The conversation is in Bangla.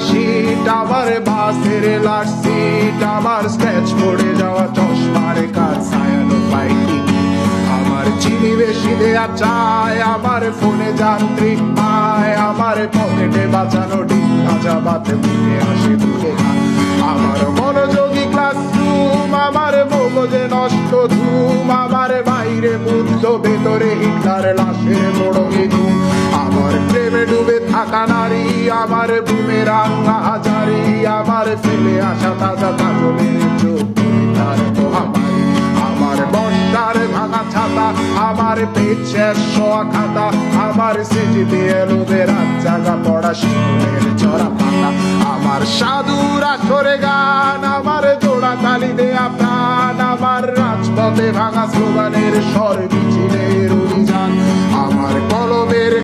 সিট, আমার বাসের লাস্ট সিট, আমার স্ক্র্যাচ পড়ে যাওয়া চশমার কার ছায়ানো পাইটি, আমার চিনি বেশি দেয়া চায়, আমার ফোনে যান্ত্রিক পায়, আমার পকেটে বাঁচানো ডিম ভাজা বাতে মুখে আসে ভুলে যায়, আমার মনোযোগী ক্লাসরুম, আমার মগজে নষ্ট ধুম, আমার বাইরে বুদ্ধ ভেতরে হিটলার লাশের বড় ধুম, আমার প্রেমে ডুবে থাকা নারী, আমার বুমেরাং হাজারি, আমার ফেলে আসা তাজা কাজলের চোখ তার মহামারী, আমার বস্তার ভাঙা ছাতা, আমার পেট শেষ শোয়া খাতা, আমার সেজিতে এলোদের রাত জাগা পড়া শিশুদের চড়া পাতা, আমার সাধুর আসরে গান, আমার জোড়া তালি দেয়া প্রাণ, আমার রাজপথে ভাঙা স্লোগানের স্বর